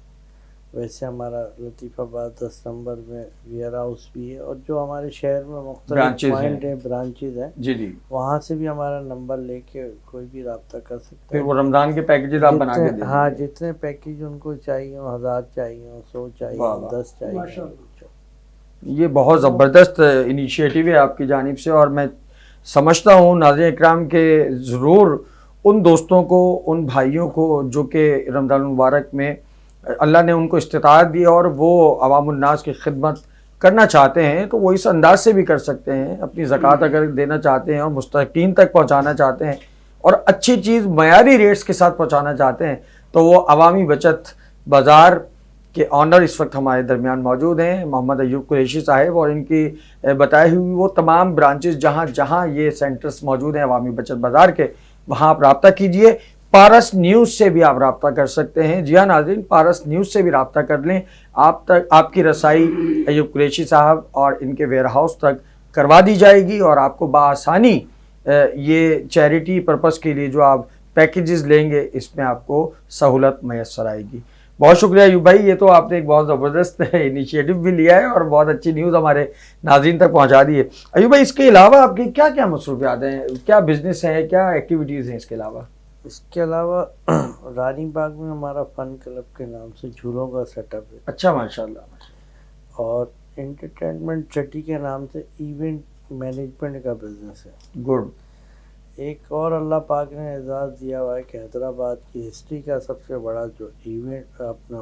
ویسے ہمارا لطیف آباد 10 نمبر میں ویئر ہاؤس بھی ہے، اور جو ہمارے شہر میں مختلف Branches پوائنٹ ہیں. ہیں، برانچز ہیں، جی جی. وہاں سے بھی ہمارا نمبر لے کے کوئی بھی رابطہ کر سکتا پھر ہے. وہ رمضان کے پیکیجز آپ بنا کے دیں. ہاں، جتنے پیکیج ان کو چاہیے 1000 چاہیے 100 چاہیے واہ واہ. 10 چاہیے. ماشاءاللہ. یہ بہت زبردست انیشیٹو ہے آپ کی جانب سے. اور میں سمجھتا ہوں ناظرین اکرام کے ضرور ان دوستوں کو، ان بھائیوں کو جو کہ رمضان المبارک میں اللہ نے ان کو استطاعت دی اور وہ عوام الناس کی خدمت کرنا چاہتے ہیں تو وہ اس انداز سے بھی کر سکتے ہیں. اپنی زکوٰۃ اگر دینا چاہتے ہیں اور مستحقین تک پہنچانا چاہتے ہیں اور اچھی چیز معیاری ریٹس کے ساتھ پہنچانا چاہتے ہیں تو وہ عوامی بچت بازار کے آنر اس وقت ہمارے درمیان موجود ہیں محمد ایوب قریشی صاحب، اور ان کی بتائی ہوئی وہ تمام برانچز جہاں یہ سینٹرز موجود ہیں عوامی بچت بازار کے، وہاں آپ رابطہ کیجئے. پارس نیوز سے بھی آپ رابطہ کر سکتے ہیں. جی ہاں ناظرین، پارس نیوز سے بھی رابطہ کر لیں. آپ کی رسائی ایوب قریشی صاحب اور ان کے ویئر ہاؤس تک کروا دی جائے گی اور آپ کو بآسانی یہ چیریٹی پرپس کے لیے جو آپ پیکیجز لیں گے اس میں آپ کو سہولت میسر آئے گی. بہت شکریہ ایوب بھائی، یہ تو آپ نے ایک بہت زبردست انیشیٹو بھی لیا ہے اور بہت اچھی نیوز ہمارے ناظرین تک پہنچا دی ہے. ایوب بھائی اس کے علاوہ آپ کی کیا کیا مصروفیات ہیں، کیا بزنس ہے، کیا ایکٹیویٹیز ہیں اس کے علاوہ؟ اس کے علاوہ رانی باغ میں ہمارا فن کلب کے نام سے جھولوں کا سیٹ اپ ہے، اچھا ماشاءاللہ. اور انٹرٹینمنٹ چٹی کے نام سے ایونٹ مینجمنٹ کا بزنس ہے. گڈ. ایک اور اللہ پاک نے اعزاز دیا ہوا ہے کہ حیدرآباد کی ہسٹری کا سب سے بڑا جو ایونٹ اپنا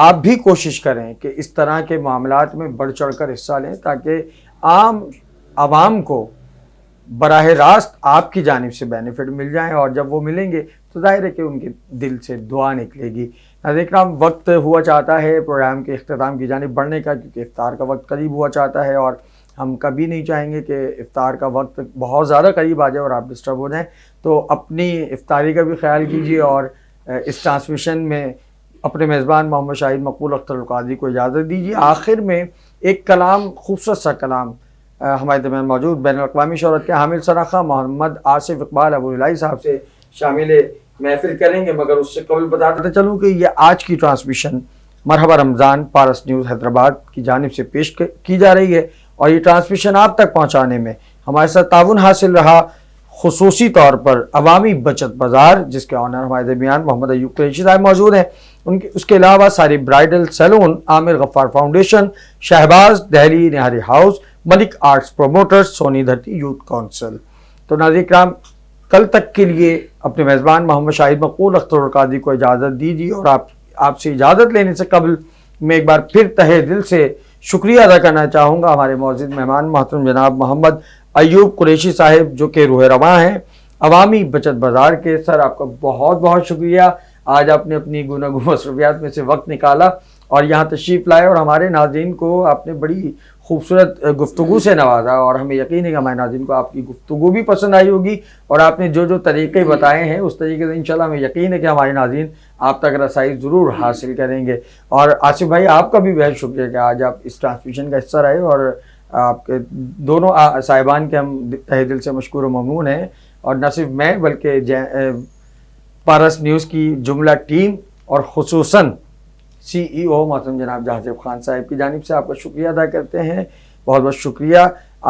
آپ بھی کوشش کریں کہ اس طرح کے معاملات میں بڑھ چڑھ کر حصہ لیں تاکہ عام عوام کو براہ راست آپ کی جانب سے بینیفٹ مل جائیں، اور جب وہ ملیں گے تو ظاہر ہے کہ ان کے دل سے دعا نکلے گی۔ ناظرین کرام، وقت ہوا چاہتا ہے پروگرام کے اختتام کی جانب بڑھنے کا، کیونکہ افطار کا وقت قریب ہوا چاہتا ہے، اور ہم کبھی نہیں چاہیں گے کہ افطار کا وقت بہت زیادہ قریب آ جائے اور آپ ڈسٹرب ہو جائیں۔ تو اپنی افطاری کا بھی خیال کیجیے، اور اس ٹرانسمیشن میں اپنے میزبان محمد شاہد مقبول اختر القادری کو اجازت دیجیے۔ آخر میں ایک کلام، خوبصورت سا کلام ہمارے درمیان موجود بین الاقوامی شہرت کے حامل سرخہ محمد آصف اقبال ابو الہی صاحب سے شامل محفل کریں گے، مگر اس سے قبل بتاتے چلوں کہ یہ آج کی ٹرانسمیشن مرحبا رمضان پارس نیوز حیدرآباد کی جانب سے پیش کی جا رہی ہے، اور یہ ٹرانسمیشن آپ تک پہنچانے میں ہمارے ساتھ تعاون حاصل رہا خصوصی طور پر عوامی بچت بازار، جس کے آنر ہمارے درمیان محمد ایوب قریشی صاحب موجود ہیں، اس کے علاوہ ساری برائڈل سیلون، عامر غفار فاؤنڈیشن، شہباز دہلی نہاری ہاؤس، ملک آرٹس پروموٹرز، سونی دھرتی یوتھ کونسل۔ تو ناظرین کرام، کل تک کے لیے اپنے میزبان محمد شاہد مقبول اختر القادری کو اجازت دیجیے، اور آپ سے اجازت لینے سے قبل میں ایک بار پھر تہہ دل سے شکریہ ادا کرنا چاہوں گا ہمارے معزز مہمان محترم جناب محمد ایوب قریشی صاحب، جو کہ روح رواں ہیں عوامی بچت بازار کے۔ سر، آپ کا بہت بہت شکریہ، آج آپ نے اپنی گوناگوں مصروفیات میں سے وقت نکالا اور یہاں تشریف لائے، اور ہمارے ناظرین کو آپ نے بڑی خوبصورت گفتگو سے نوازا، اور ہمیں یقین ہے کہ ہمارے ناظرین کو آپ کی گفتگو بھی پسند آئی ہوگی، اور آپ نے جو طریقے بتائے ہیں اس طریقے سے انشاءاللہ ہمیں یقین ہے کہ ہمارے ناظرین آپ تک رسائی ضرور حاصل کریں گے۔ اور آصف بھائی، آپ کا بھی بہت شکریہ کہ آج آپ اس ٹرانسمیشن کا حصہ رہے، اور آپ کے دونوں صاحبان کے ہم تہہ دل سے مشکور و ممنون ہیں، اور نہ صرف میں بلکہ پارس نیوز کی جملہ ٹیم اور خصوصاً CEO محترم جناب جہازیب خان صاحب کی جانب سے آپ کا شکریہ ادا کرتے ہیں۔ بہت بہت شکریہ۔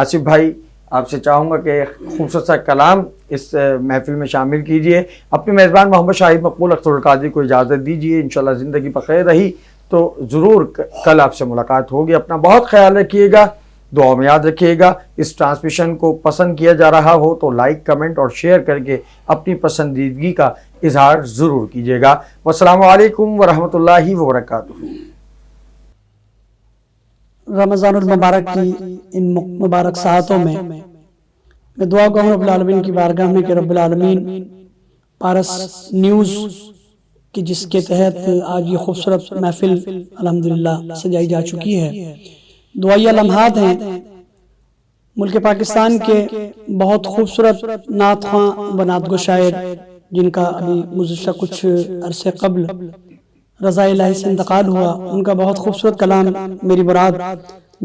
آصف بھائی، آپ سے چاہوں گا کہ خوبصورت سا کلام اس محفل میں شامل کیجئے۔ اپنے میزبان محمد شاہد مقبول اختر القادری کو اجازت دیجئے، انشاءاللہ زندگی بخیر رہی تو ضرور کل آپ سے ملاقات ہوگی۔ اپنا بہت خیال رکھیے گا، دعا میں یاد رکھیے گا۔ اس ٹرانسمیشن کو پسند کیا جا رہا ہو تو لائک، کمنٹ اور شیئر کر کے اپنی پسندیدگی کا اظہار ضرور کیجیے گا۔ والسلام علیکم ورحمۃ اللہ وبرکاتہ۔ رمضان المبارک کی ان مبارک ساعتوں میں میں دعا گو ہوں رب العالمین کی بارگاہ میں کہ رب العالمین پارس نیوز کی جس کے تحت آج یہ خوبصورت محفل الحمدللہ سجائی جا چکی ہے، دعائیہ لمحات ہیں۔ ملک پاکستان کے بہت خوبصورت نعت خواں و نعت گو شاعر، جن کا ابھی گزشتہ کچھ عرصے قبل رضا الہی سے انتقال ہوا، ان کا بہت خوبصورت کلام میری مراد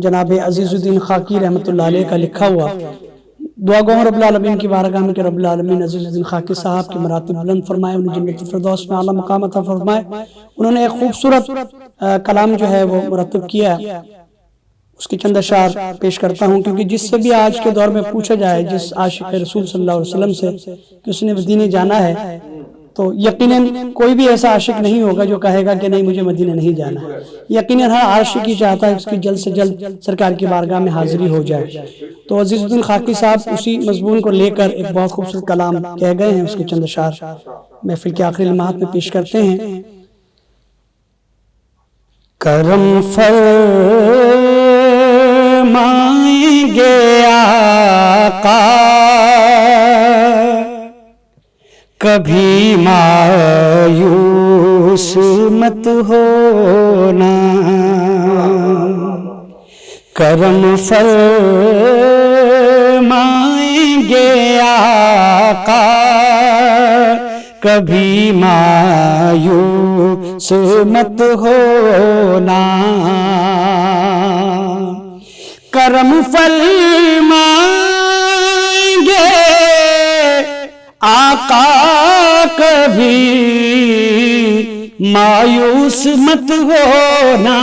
جناب عزیز الدین خاکی رحمۃ اللہ علیہ کا لکھا ہوا۔ دعا گو ہوں رب العالمین کی بارگاہ میں کہ رب العالمین عزیز الدین خاکی صاحب کی مراتب بلند فرمائے، انہیں جنت الفردوس میں اعلیٰ مقام عطا فرمائے۔ انہوں نے ایک خوبصورت کلام جو ہے وہ مرتب کیا ہے، اس کی چند اشعار پیش کرتا ہوں، کیونکہ جس سے بھی آج کے دور میں پوچھا جائے جس عاشق رسول صلی اللہ علیہ وسلم سے کہ اس نے مدینے جانا ہے، تو یقیناً کوئی بھی ایسا عاشق نہیں ہوگا جو کہے گا کہ نہیں مجھے مدینے نہیں جانا ہے۔ یقیناً ہر عاشق ہی چاہتا ہے اس کی جلد سے جلد سرکار کی بارگاہ میں حاضری ہو جائے۔ تو عزیز الدین خاکی صاحب اسی مضمون کو لے کر ایک بہت خوبصورت کلام کہہ گئے ہیں، اس کے چند اشعار محفل کے آخری لمحات میں پیش کرتے ہیں۔ کرم فرمائیں گے آقا، کبھی مایوس مت ہونا، کرم فرمائیں گے آقا، کبھی مایوس مت ہونا، کرم فرمائیں گے آقا، کبھی مایوس مت ہونا،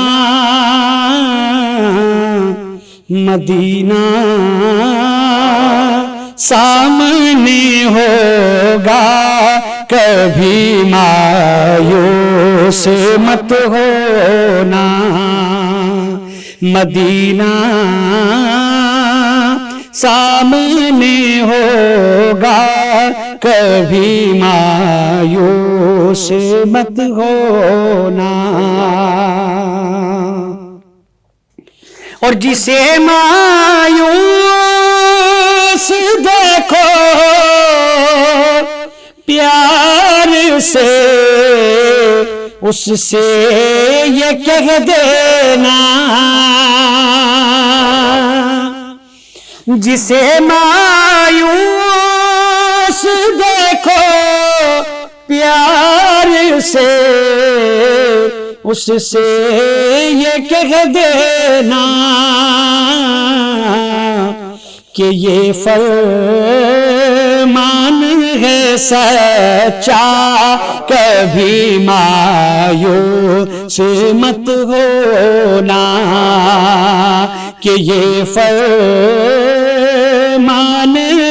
مدینہ سامنے ہوگا، کبھی مایوس مت ہونا، مدینہ سامنے ہوگا کبھی مایوس مت ہونا اور جسے مایوس دیکھو پیار سے اس سے یہ کہہ دینا جسے مایوس دیکھو پیار سے اس سے یہ کہہ دینا کہ یہ فرمان ہے سچا کبھی مایوس مت ہونا کہ یہ فرمان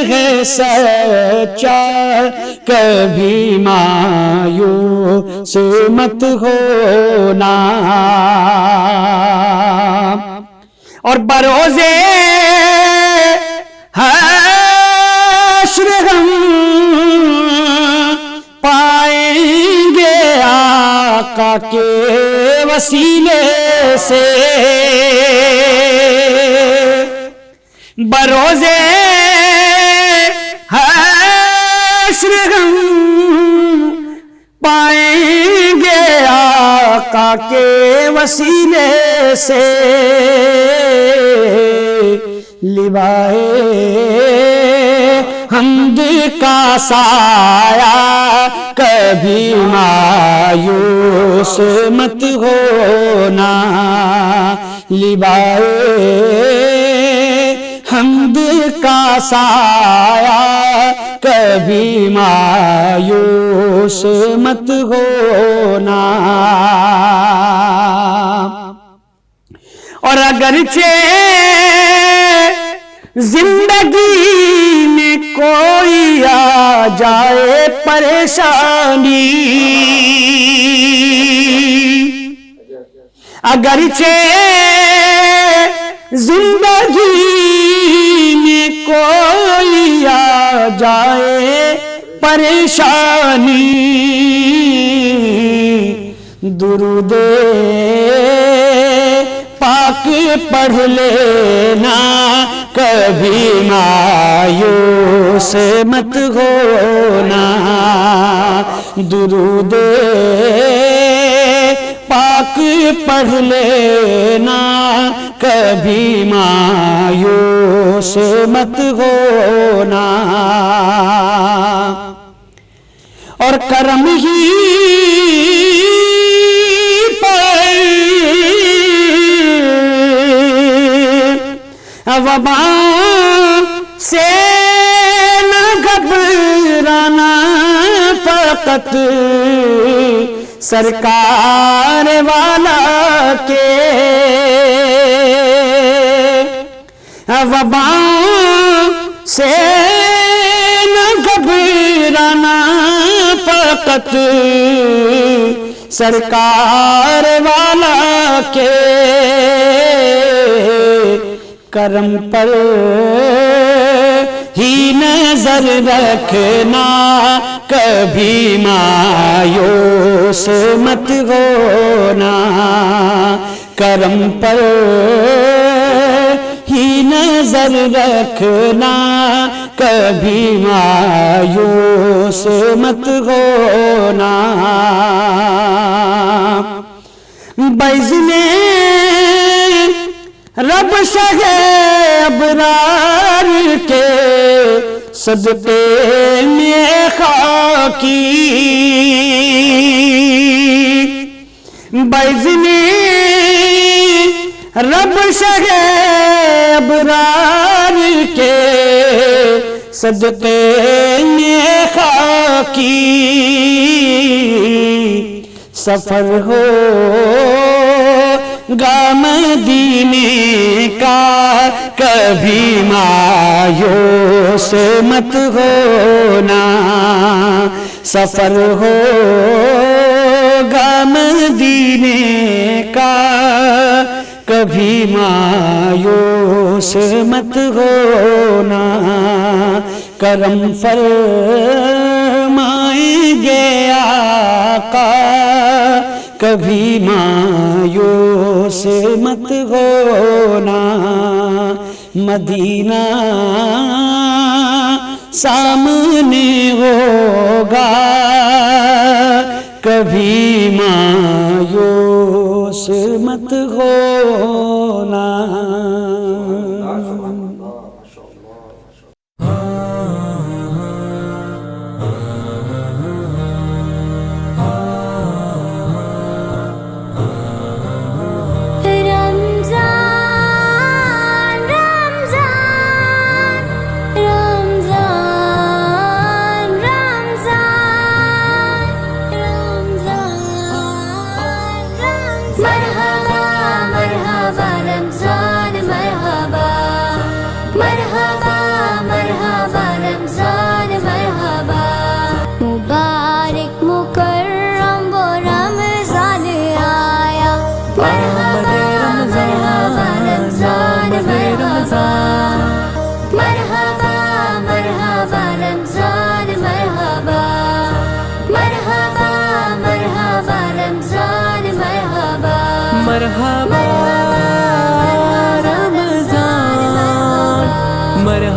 ہے سچا کبھی مایوس مت ہونا اور بروزے حشر ہم پائیں گے آقا کے وسیلے سے بروزے حشر ہم پائیں گے آقا کے وسیلے سے لوائے حمد کا سایہ کبھی مایوس مت ہونا لوائے حمد کا سایہ کبھی مایوس مت ہونا اور اگرچہ زندگی میں کوئی آ جائے پریشانی اگرچہ زندگی میں کوئی آ جائے پریشانی درود پاک پڑھ لینا کبھی مایوس مت ہونا درود پاک پڑھ لینا کبھی مایوس مت ہونا اور کرم ہی وبا سے نہ گھبرانا فقط سرکار والا کے وبا سے نہ گھبرانا فقط سرکار والا کے کرم پر ہی نظر رکھنا کبھی مایوس مت ہونا کرم پر ہی نظر رکھنا کبھی مایوس مت ہونا بیزنے رب شہ ابرار کے صدقے میں خاکی بیزنی رب شہ ابرار کے صدقے میں خاکی سفر ہو مدینے کا کبھی مایوس مت ہونا سفر ہوگا مدینے کا کبھی مایوس مت ہونا کرم فرمائیں گے آقا کبھی مایوس مت ہونا مدینہ سامنے ہوگا کبھی مایوس مت ہونا مرحبا رمضان مرحبا